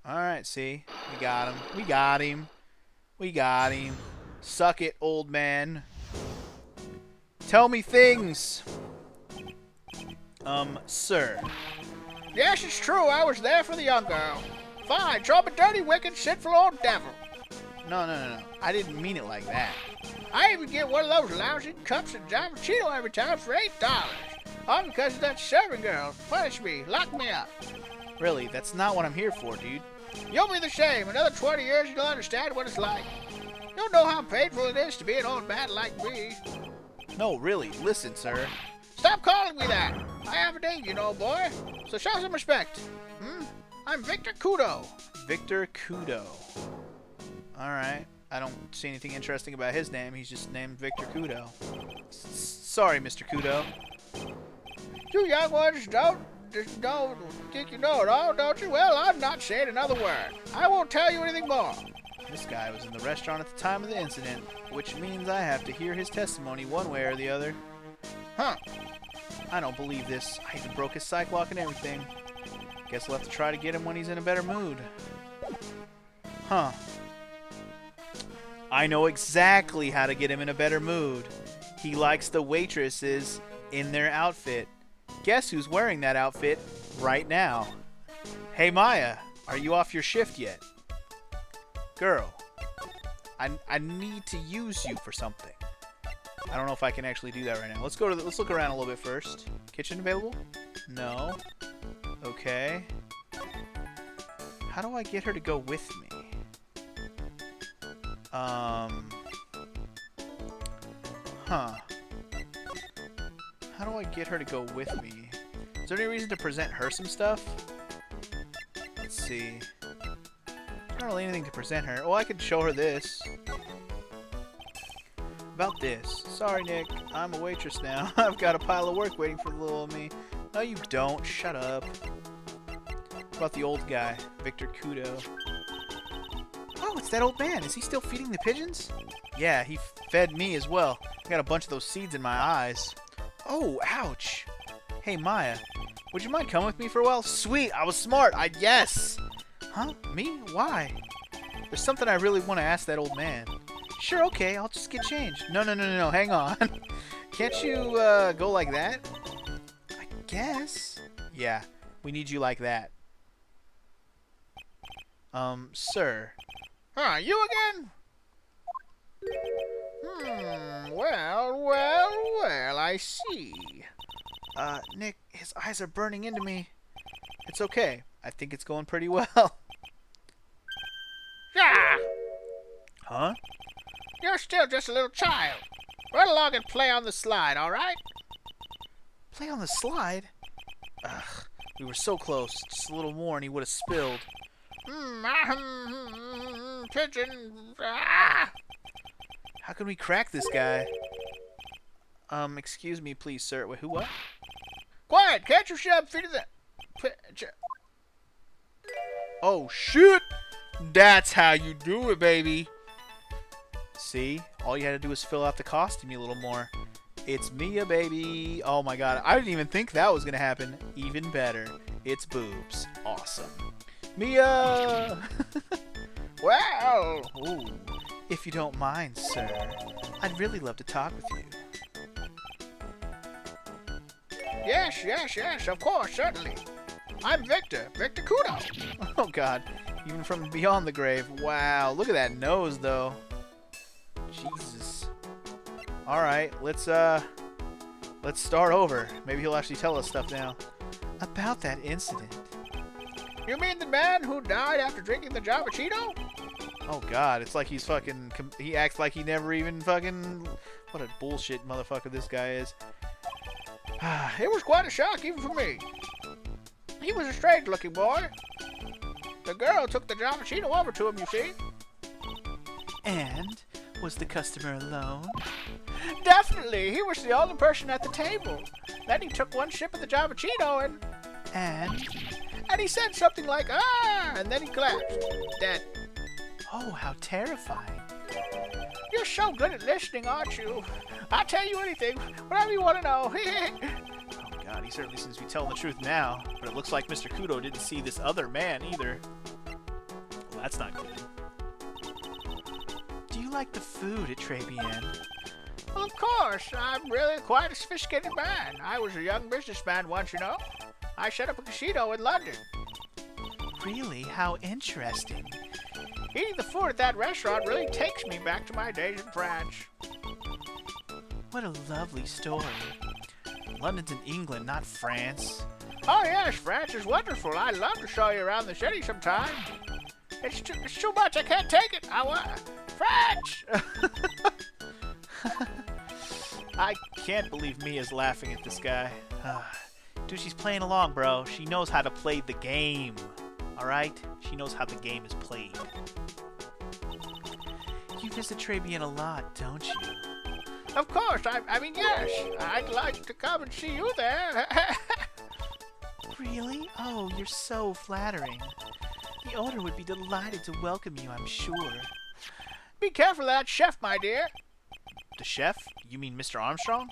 Speaker 1: Alright, see? We got him. We got him. We got him. Suck it, old man. Tell me things. Sir.
Speaker 2: Yes, it's true. I was there for the young girl. Fine. Trouble, dirty, wicked, sinful old devil.
Speaker 1: No. I didn't mean it like that.
Speaker 2: I even get one of those lousy cups of Java Cheeto every time for $8. All because of that serving girl. Punish me. Lock me up.
Speaker 1: Really, that's not what I'm here for, dude.
Speaker 2: You'll be the same. Another 20 years, you'll understand what it's like. You'll know how painful it is to be an old man like me.
Speaker 1: No, really. Listen, sir.
Speaker 2: Stop calling me that. I have a name, you know, boy. So show some respect. I'm Victor Kudo.
Speaker 1: Victor Kudo. Alright. I don't see anything interesting about his name. He's just named Victor Kudo. Sorry, Mr. Kudo.
Speaker 2: You young ones don't think you know it all, don't you? Well, I'm not saying another word. I won't tell you anything more.
Speaker 1: This guy was in the restaurant at the time of the incident, which means I have to hear his testimony one way or the other.
Speaker 2: Huh.
Speaker 1: I don't believe this. I even broke his psych lock and everything. Guess we'll have to try to get him when he's in a better mood. Huh. I know exactly how to get him in a better mood. He likes the waitresses in their outfit. Guess who's wearing that outfit right now? Hey, Maya, are you off your shift yet? Girl, I need to use you for something. I don't know if I can actually do that right now. Let's look around a little bit first. Kitchen available? No. Okay. How do I get her to go with me? Huh. How do I get her to go with me? Is there any reason to present her some stuff? Let's see. Not really anything to present her. Oh, I could show her this. About this. Sorry, Nick. I'm a waitress now. I've got a pile of work waiting for the little me. No, you don't. Shut up. What about the old guy, Victor Kudo? Oh, it's that old man. Is he still feeding the pigeons? Yeah, he fed me as well. I got a bunch of those seeds in my eyes. Oh, ouch. Hey, Maya. Would you mind coming with me for a while? Sweet, I was smart. Yes. Huh? Me? Why? There's something I really want to ask that old man. Sure, okay, I'll just get changed. No, hang on. Can't you go like that? I guess. Yeah, we need you like that. Sir.
Speaker 2: Huh, you again? Well, I see.
Speaker 1: Nick, his eyes are burning into me. It's okay. I think it's going pretty well.
Speaker 2: Yeah!
Speaker 1: Huh?
Speaker 2: You're still just a little child. Run along and play on the slide, all right?
Speaker 1: Play on the slide? Ugh, we were so close. Just a little more and he would have spilled.
Speaker 2: Pigeon.
Speaker 1: How can we crack this guy? Excuse me, please, sir. Wait, who, what?
Speaker 2: Quiet! Can't you shove feet of the pigeon?
Speaker 1: Oh, shoot! That's how you do it, baby. See? All you had to do was fill out the costume a little more. It's Mia, baby. Oh, my God. I didn't even think that was going to happen. Even better. It's boobs. Awesome. Mia!
Speaker 2: Well!
Speaker 1: Ooh. If you don't mind, sir, I'd really love to talk with you.
Speaker 2: Yes, of course, certainly. I'm Victor Kudo.
Speaker 1: Oh, God. Even from beyond the grave. Wow. Look at that nose, though. Jesus. Alright, let's start over. Maybe he'll actually tell us stuff now. About that incident.
Speaker 2: You mean the man who died after drinking the Java Cheeto?
Speaker 1: Oh, God. It's like he's fucking... He acts like he never even fucking... What a bullshit motherfucker this guy is.
Speaker 2: It was quite a shock, even for me. He was a strange-looking boy. The girl took the Java Cheeto over to him, you see.
Speaker 1: And... was the customer alone?
Speaker 2: Definitely. He was the only person at the table. Then he took one sip of the Java Cheeto and he said something like, "Ah!" And then he collapsed. Dead.
Speaker 1: Oh, how terrifying.
Speaker 2: You're so good at listening, aren't you? I'll tell you anything, whatever you want to know.
Speaker 1: Oh, God, he certainly seems to be telling the truth now. But it looks like Mr. Kudo didn't see this other man either. Well, that's not good. Do you like the food at Tribulations?
Speaker 2: Well, of course. I'm really quite a sophisticated man. I was a young businessman once, you know. I set up a casino in London.
Speaker 1: Really? How interesting.
Speaker 2: Eating the food at that restaurant really takes me back to my days in France.
Speaker 1: What a lovely story. London's in England, not France.
Speaker 2: Oh, yes, France is wonderful. I'd love to show you around the city sometime. It's too much. I can't take it. I want French.
Speaker 1: I can't believe Mia's laughing at this guy. Dude, she's playing along, bro. She knows how to play the game. Alright? She knows how the game is played. You visit Tribune a lot, don't you?
Speaker 2: Of course. I mean, yes. I'd like to come and see you there.
Speaker 1: Really? Oh, you're so flattering. The owner would be delighted to welcome you, I'm sure.
Speaker 2: Be careful of that chef, my dear.
Speaker 1: The chef? You mean Mr. Armstrong?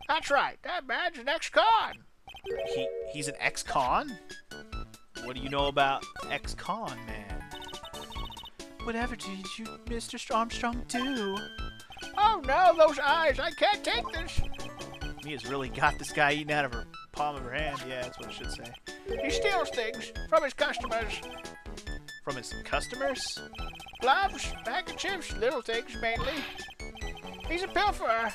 Speaker 2: That's right. That man's an ex-con.
Speaker 1: He's an ex-con? What do you know about ex-con, man? Whatever did you, Mr. Armstrong, do?
Speaker 2: Oh, no, those eyes. I can't take this.
Speaker 1: Mia's really got this guy eating out of her palm of her hand. Yeah, that's what it should say.
Speaker 2: He steals things from his customers.
Speaker 1: From his customers?
Speaker 2: Gloves, handkerchiefs, little things mainly. He's a pilferer.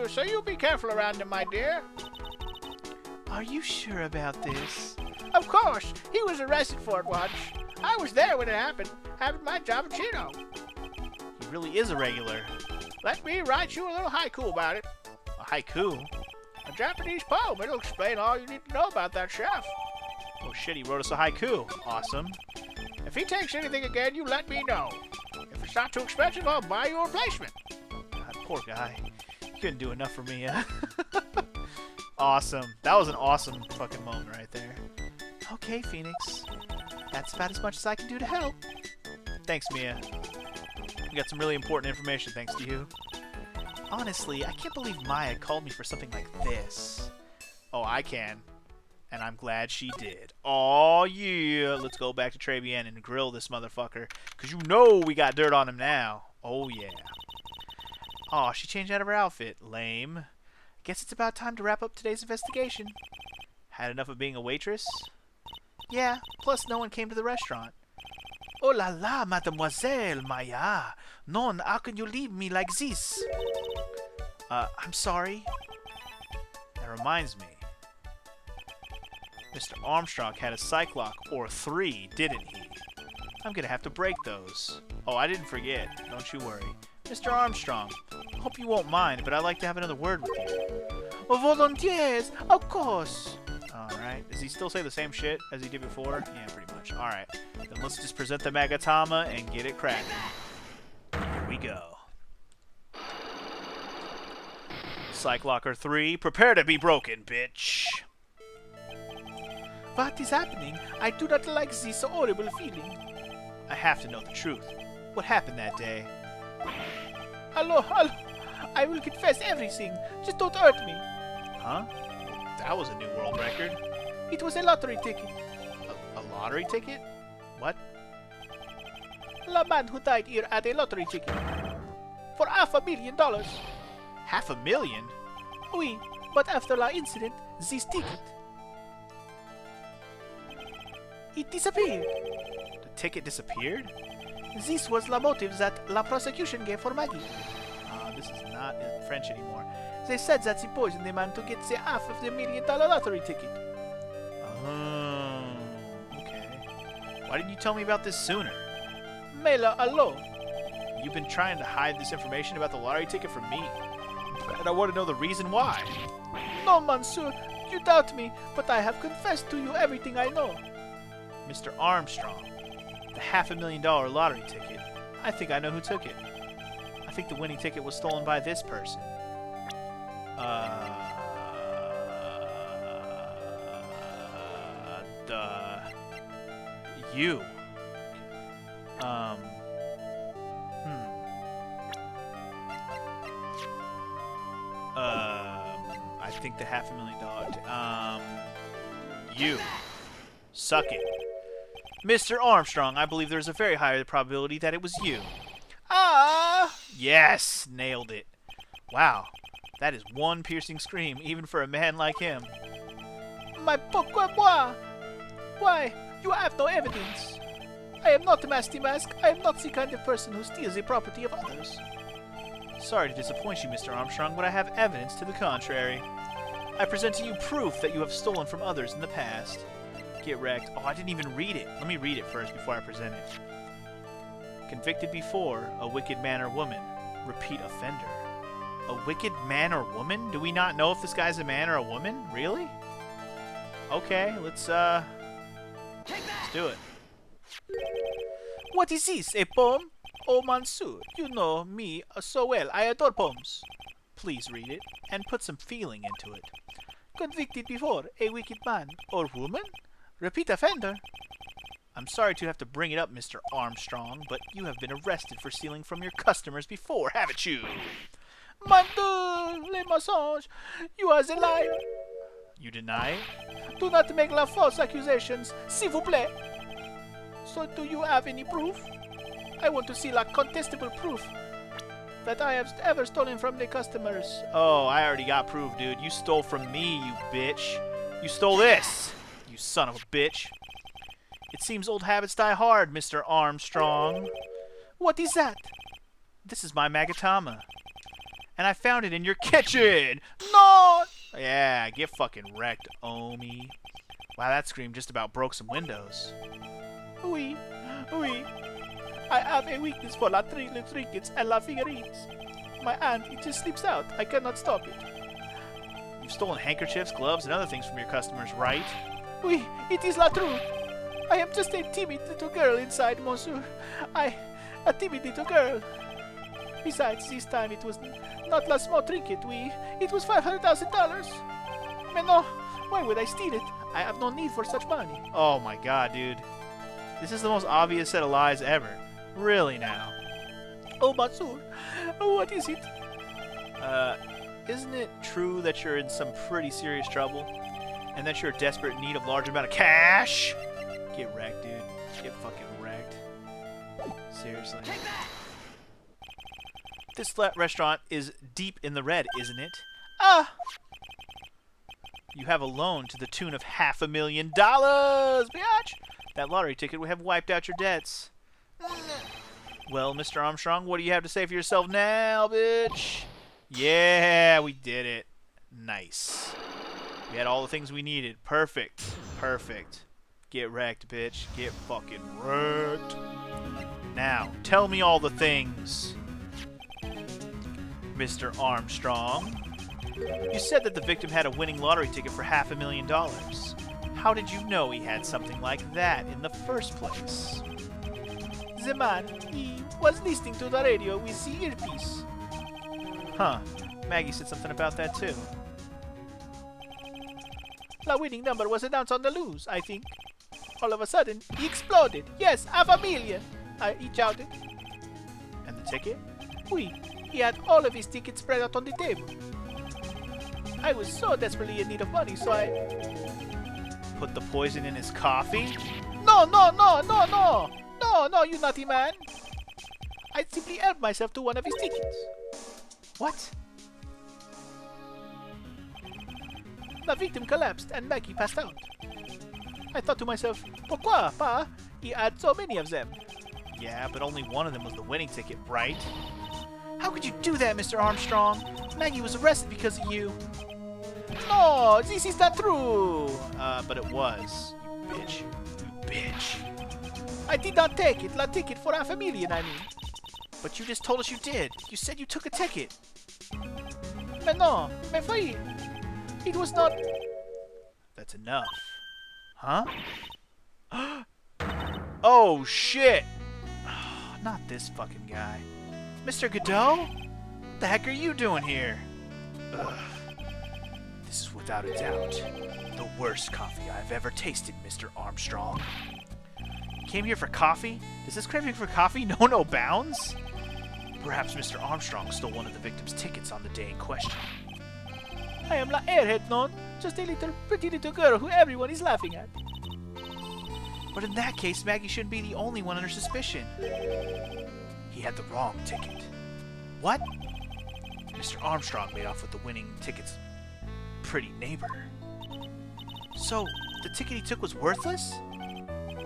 Speaker 2: So you be careful around him, my dear.
Speaker 1: Are you sure about this?
Speaker 2: Of course. He was arrested for it once. I was there when it happened, having my Javachino.
Speaker 1: He really is a regular.
Speaker 2: Let me write you a little haiku about it.
Speaker 1: A haiku?
Speaker 2: A Japanese poem. It'll explain all you need to know about that chef.
Speaker 1: Oh shit, he wrote us a haiku. Awesome.
Speaker 2: If he takes anything again, you let me know. If it's not too expensive, I'll buy you a replacement.
Speaker 1: God, poor guy. He couldn't do enough for me, huh? Awesome. That was an awesome fucking moment right there. Okay, Phoenix. That's about as much as I can do to help. Thanks, Mia. We got some really important information thanks to you. Honestly, I can't believe Maya called me for something like this. Oh, I can. And I'm glad she did. Oh yeah. Let's go back to Tribulations and grill this motherfucker. Because you know we got dirt on him now. Oh yeah. Oh, she changed out of her outfit. Lame. Guess it's about time to wrap up today's investigation. Had enough of being a waitress? Yeah, plus no one came to the restaurant. Oh la la, mademoiselle Maya. Non, how can you leave me like this? I'm sorry. That reminds me. Mr. Armstrong had a psych lock, or 3, didn't he? I'm gonna have to break those. Oh, I didn't forget. Don't you worry. Mr. Armstrong, hope you won't mind, but I'd like to have another word with you. Oh, volunteers, of course. Alright, does he still say the same shit as he did before? Yeah, pretty much. Alright, then let's just present the Magatama and get it cracking. Here we go. Psych Locker 3, prepare to be broken, bitch.
Speaker 2: What is happening? I do not like this horrible feeling.
Speaker 1: I have to know the truth. What happened that day?
Speaker 2: Hello. I will confess everything. Just don't hurt me.
Speaker 1: Huh? That was a new world record.
Speaker 2: It was a lottery ticket.
Speaker 1: A lottery ticket? What?
Speaker 2: The man who died here had a lottery ticket. For $500,000.
Speaker 1: $500,000?
Speaker 2: Oui, but after the incident, this ticket... it disappeared.
Speaker 1: The ticket disappeared?
Speaker 2: This was the motive that the prosecution gave for Maggie.
Speaker 1: This is not in French anymore.
Speaker 2: They said that she poisoned the man to get the $500,000 lottery ticket.
Speaker 1: Oh, okay. Why didn't you tell me about this sooner?
Speaker 2: Mela alone.
Speaker 1: You've been trying to hide this information about the lottery ticket from me. And I want to know the reason why.
Speaker 2: No, monsieur. You doubt me, but I have confessed to you everything I know.
Speaker 1: Mr. Armstrong, the $500,000 lottery ticket. I think I know who took it. I think the winning ticket was stolen by this person. You. I think the $500,000. You. Suck it. Mr. Armstrong, I believe there's a very high probability that it was you.
Speaker 2: Ah!
Speaker 1: Yes! Nailed it. Wow. That is one piercing scream, even for a man like him.
Speaker 2: My pourquoi moi? Why? You have no evidence. I am not a Masty Mask. I am not the kind of person who steals the property of others.
Speaker 1: Sorry to disappoint you, Mr. Armstrong, but I have evidence to the contrary. I present to you proof that you have stolen from others in the past. Get wrecked. Oh, I didn't even read it. Let me read it first before I present it. Convicted before, a wicked man or woman. Repeat offender. A wicked man or woman? Do we not know if this guy's a man or a woman? Really? Okay, let's do it.
Speaker 2: What is this? A poem? Oh, monsieur, you know me so well. I adore poems.
Speaker 1: Please read it, and put some feeling into it.
Speaker 2: Convicted before, a wicked man or woman? Repeat offender.
Speaker 1: I'm sorry to have to bring it up, Mr. Armstrong, but you have been arrested for stealing from your customers before, haven't you?
Speaker 2: Mon Dieu, les mensonges. You are the liar.
Speaker 1: You deny it?
Speaker 2: Do not make la false accusations, s'il vous plaît. So do you have any proof? I want to see la contestable proof that I have ever stolen from the customers.
Speaker 1: Oh, I already got proof, dude. You stole from me, you bitch. You stole this, you son of a bitch. It seems old habits die hard, Mr. Armstrong.
Speaker 2: What is that?
Speaker 1: This is my Magatama. And I found it in your kitchen! No! Yeah, get fucking wrecked, Omi. Wow, that scream just about broke some windows.
Speaker 2: Oui. I have a weakness for la trinkets and la figurines. My aunt, it just slips out. I cannot stop it.
Speaker 1: You've stolen handkerchiefs, gloves, and other things from your customers, right?
Speaker 2: Oui, it is la truth. I am just a timid little girl inside, monsieur. A timid little girl. Besides, this time it was not la small trinket, oui. It was $500,000. Mais no, why would I steal it? I have no need for such money.
Speaker 1: Oh my god, dude. This is the most obvious set of lies ever. Really now.
Speaker 2: Oh, monsieur, what is it?
Speaker 1: Isn't it true that you're in some pretty serious trouble? And that you're desperate in need of large amount of cash? Get wrecked, dude. Get fucking wrecked. Seriously. This restaurant is deep in the red, isn't it?
Speaker 2: Ah!
Speaker 1: You have a loan to the tune of $500,000, bitch! That lottery ticket would have wiped out your debts. Well, Mr. Armstrong, what do you have to say for yourself now, bitch? Yeah, we did it. Nice. We had all the things we needed. Perfect. Perfect. Get wrecked, bitch. Get fucking wrecked. Now, tell me all the things, Mr. Armstrong. You said that the victim had a winning lottery ticket for $500,000. How did you know he had something like that in the first place?
Speaker 2: The man, he was listening to the radio with the earpiece.
Speaker 1: Huh. Maggie said something about that too.
Speaker 2: The winning number was announced on the news, I think. All of a sudden, he exploded. Yes, $500,000, he shouted.
Speaker 1: And the ticket?
Speaker 2: Oui, he had all of his tickets spread out on the table. I was so desperately in need of money, so I...
Speaker 1: Put the poison in his coffee?
Speaker 2: No, you naughty man. I simply helped myself to one of his tickets.
Speaker 1: What?
Speaker 2: The victim collapsed and Maggie passed out. I thought to myself, pourquoi pas? He had so many of them.
Speaker 1: Yeah, but only one of them was the winning ticket, right? How could you do that, Mr. Armstrong? Maggie was arrested because of you.
Speaker 2: No, this is not true.
Speaker 1: But it was. You bitch. You bitch.
Speaker 2: I did not take it. La ticket for $500,000, I mean.
Speaker 1: But you just told us you did. You said you took a ticket.
Speaker 2: Mais non, mais oui. It was not...
Speaker 1: That's enough. Huh? Oh, shit! Not this fucking guy. Mr. Godot? What the heck are you doing here? Ugh. This is without a doubt the worst coffee I've ever tasted, Mr. Armstrong. Came here for coffee? Does this craving for coffee know no bounds? Perhaps Mr. Armstrong stole one of the victim's tickets on the day in question.
Speaker 2: I am la airhead, non? Just a little pretty little girl who everyone is laughing at.
Speaker 1: But in that case, Maggie shouldn't be the only one under suspicion. He had the wrong ticket. What? Mr. Armstrong made off with the winning ticket's pretty neighbor. So, the ticket he took was worthless?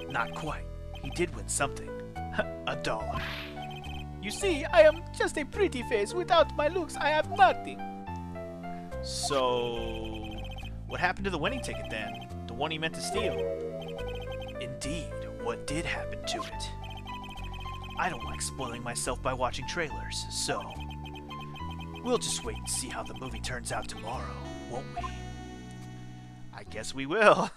Speaker 1: Not quite. He did win something. $1.
Speaker 2: You see, I am just a pretty face. Without my looks, I have nothing.
Speaker 1: So, what happened to the winning ticket then? The one he meant to steal? Indeed, what did happen to it? I don't like spoiling myself by watching trailers, so we'll just wait and see how the movie turns out tomorrow, won't we? I guess we will.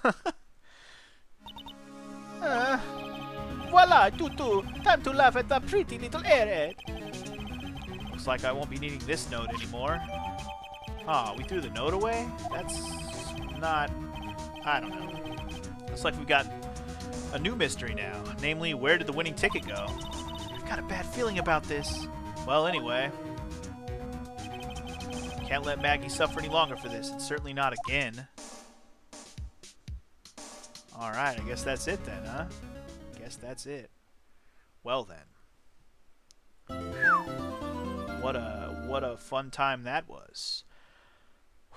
Speaker 2: Voila, tutu. Time to laugh at the pretty little airhead.
Speaker 1: Looks like I won't be needing this note anymore. Ah, we threw the note away? That's not... I don't know. Looks like we've got a new mystery now. Namely, where did the winning ticket go? I've got a bad feeling about this. Well, anyway. Can't let Maggie suffer any longer for this, and certainly not again. Alright, I guess that's it then, huh? Guess that's it. Well then. What a fun time that was.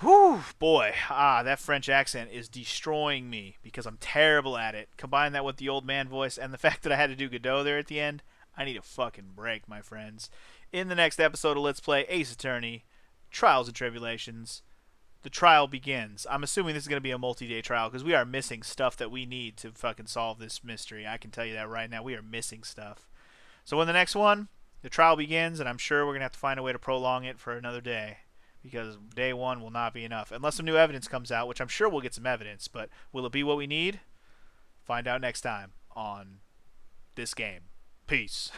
Speaker 1: Whew, boy. That French accent is destroying me because I'm terrible at it. Combine that with the old man voice and the fact that I had to do Godot there at the end. I need a fucking break, my friends. In the next episode of Let's Play Ace Attorney, Trials and Tribulations, the trial begins. I'm assuming this is going to be a multi-day trial because we are missing stuff that we need to fucking solve this mystery. I can tell you that right now. We are missing stuff. So in the next one, the trial begins, and I'm sure we're going to have to find a way to prolong it for another day because day one will not be enough. Unless some new evidence comes out, which I'm sure we'll get some evidence, but will it be what we need? Find out next time on this game. Peace.